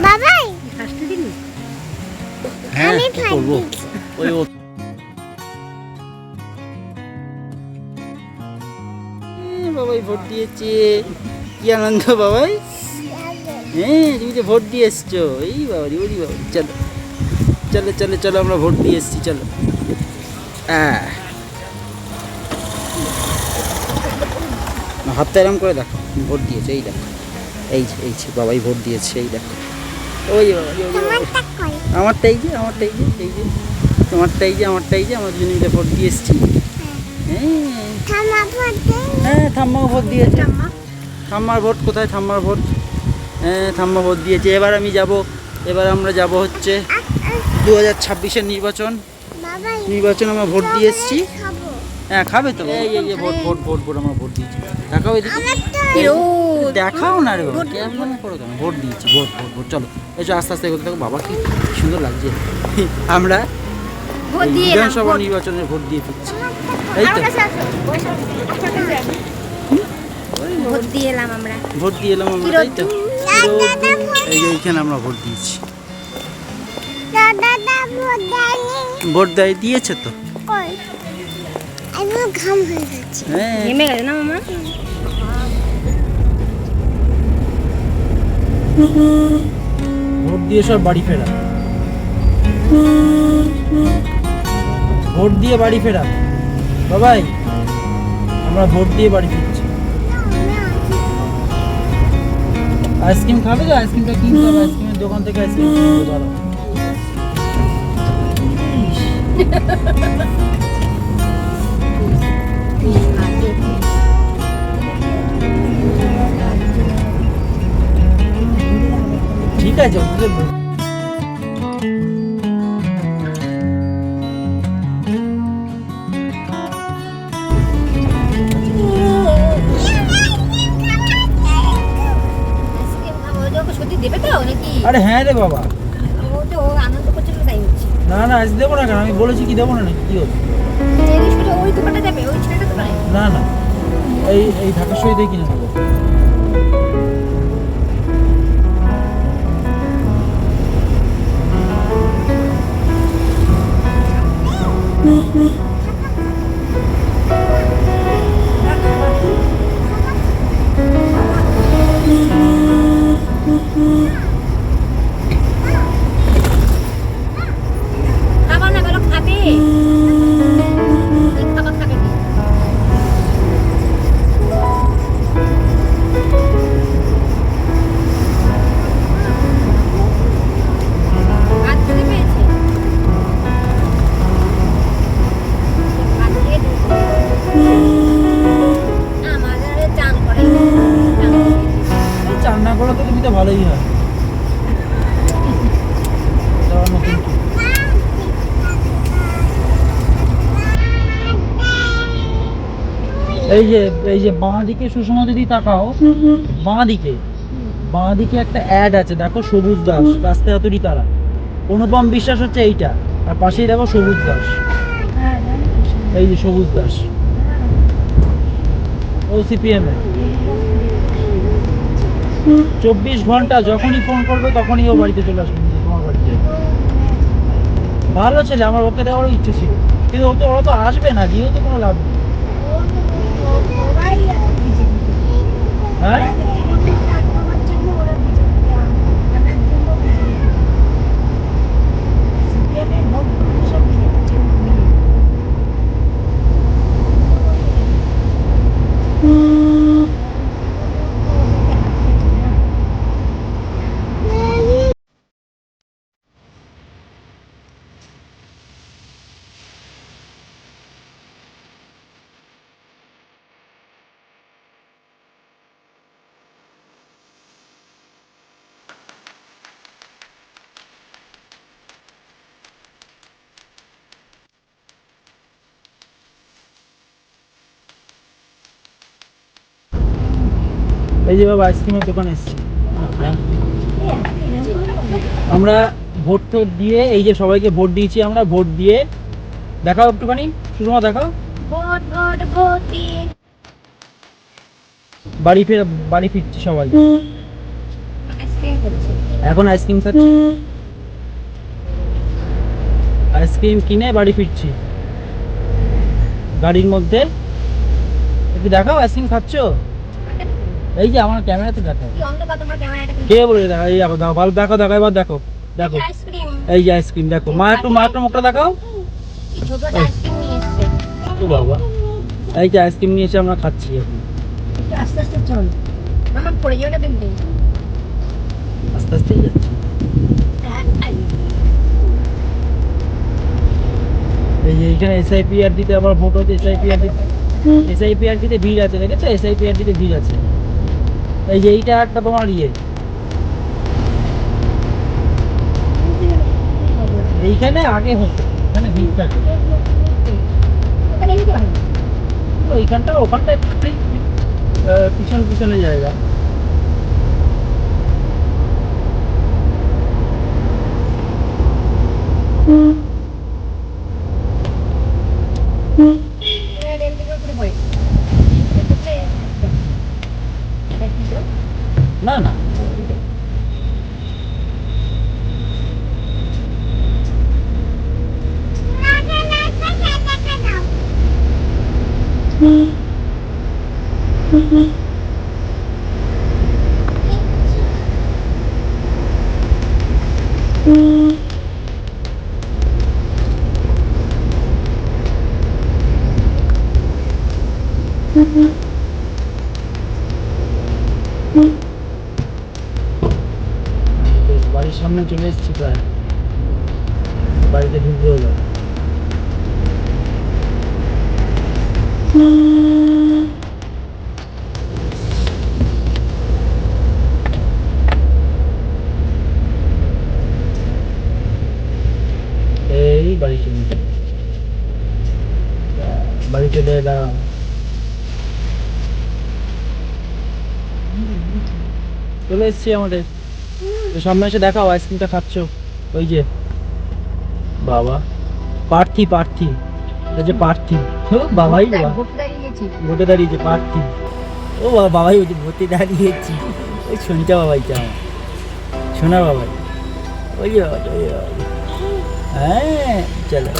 বাবাই হ্যাঁ আমি কি করবো ওই বাবাই ভোট দিয়েছে, কি আনন্দ বাবাই। হ্যাঁ তুমি তো ভোট দিয়ে এসছো, এই বাবারি ওরি বাবারি, চলো চলো চলো চলো আমরা ভোট দিয়ে এসছি, চলো। হাতটা এরম করে দেখো ভোট দিয়েছে, এই দেখো এই যে বাবাই ভোট দিয়েছে, এই দেখো ওই বাবাই আমারটা এই যে তোমারটা এই যে আমার দুজনে মিলে ভোট দিয়ে এসছি। হ্যাঁ ঠাম্মাও ভোট দিয়েছে। ঠাম্মার ভোট কোথায়? ঠাম্মার ভোট, হ্যাঁ ঠাম্মা ভোট দিয়েছে। এবার আমরা যাব হচ্ছে 2026-এর নির্বাচন আমরা ভোট দিয়ে এসছি। হ্যাঁ খাবে তো, এই যে ভোট আমরা ভোট দিয়েছি। দেখাও এদিকে, দেখাও না রে বাবা, কেমন করো কেন? ভোট দিয়েছি, ভোট চলো এসো আস্তে আস্তে করতে থাকো। বাবা কি সুন্দর লাগছে, আমরা বিধানসভা নির্বাচনের ভোট দিয়ে ফিরছি, এই তো ভোট দিয়ে এলাম আমরা, তাই তো। এই যে এইখানে আমরা ভোট দিয়েছি, ভোট দিয়েছে তো। ঘাম হয়ে গেছে, হ্যাঁ নেমে গেছে না মামা। ভোট দিয়ে সব বাড়ি ফেরা, ভোট দিয়ে বাড়ি ফেরা বাবাই, আমরা ভোট দিয়ে বাড়ি ফিরছি। আইসক্রিম খাবে তো? আইসক্রিমটা কিনতে হবে, আইসক্রিমের দোকান থেকে আইসক্রিম কিনতে পারো। ঠিক আছে আরে হ্যাঁ রে বাবা, না না আজ দেবো না কেন, আমি বলেছি কি দেবো না নাকি, কি হচ্ছে? না না এই ঢাকার সহিত কিনে নেবো। চান্না করা তো তুমি তো ভালোই হয়। এই যে বাঁ দিকে সুষমা যদি তাকাও, বাঁ দিকে একটা অ্যাড আছে দেখো, সবুজ দাস রাস্তায় হাতুড়ি তারা, অনুপম বিশ্বাস হচ্ছে এইটা, আর পাশেই দেখো সবুজ দাস, এই যে সবুজ দাস ও সিপিএম এ। 24 ঘন্টা যখনই ফোন করবে তখনই ও বাড়িতে চলে আসবে, তোমার বাড়িতে। ভালো ছেলে, আমার ওকে দেওয়ারও ইচ্ছে ছিল, কিন্তু ওরা তো আসবে না, গিয়েও তো কোনো লাভ নেই। হ্যাঁ এই যে বাবা আইসক্রিমের দোকানে এসেছি আমরা, ভোট দিয়ে, এই যে সবাইকে ভোট দিয়েছি আমরা, ভোট দিয়ে দেখাও একটুখানি সুষমা, দেখাও বাড়ি ফিরছি সবাই। এখন আইসক্রিম খাচ্ছি, আইসক্রিম কিনে বাড়ি ফিরছি গাড়ির মধ্যে। একটু দেখাও আইসক্রিম খাচ্ছো, এই যে আমার ক্যামেরাতে দেখাও। কে বলে দেখা, এই দেখো দাও, ভালো দেখো, দেখো এবার দেখো, দেখো এই যে আইসক্রিম দেখো। মা একটু মুখটা দেখাও। ও বাবা, এই যে আইসক্রিম নিয়ে এসে আমরা খাচ্ছি এখন। আস্তে আস্তে চল, মামা পড়ে যাবে না কিন্তু। আস্তে আস্তেই যাচ্ছি। এই যে এখানে এসআইপিআরডিতে আবার ভোট হচ্ছে, এসআইপিআরডিতে ভিড় আছে, দেখেছো এসআইপিআরডিতে ভিড় আছে। এই যে এইটা একটা তোমার ইয়ে, এইখানে আগে হতো, এখানে ভিড় থাকে। ওইখানটা ওখানটা একটু পিছন পিছনে জায়গা। না না, বাড়ির সামনে চলে এসেছি প্রায়, বাড়িতে ঢুকতে হলো। এই বাড়ি চলে এলাম। চলে এসছি আমাদের, তো সামনে এসে দেখাও আইসক্রিমটা খাচ্ছো। ওই যে বাবা, প্রার্থী প্রার্থী, এটা যে প্রার্থী, বাবাই ভোটে দাঁড়িয়েছে প্রার্থী। ও বাবা, বাবাই বলছে ভোটে দাঁড়িয়েছি। ওই শোনটা বাবাইটা আমার, শোনা বাবাই, ওই যে বাবা, হ্যাঁ চলো।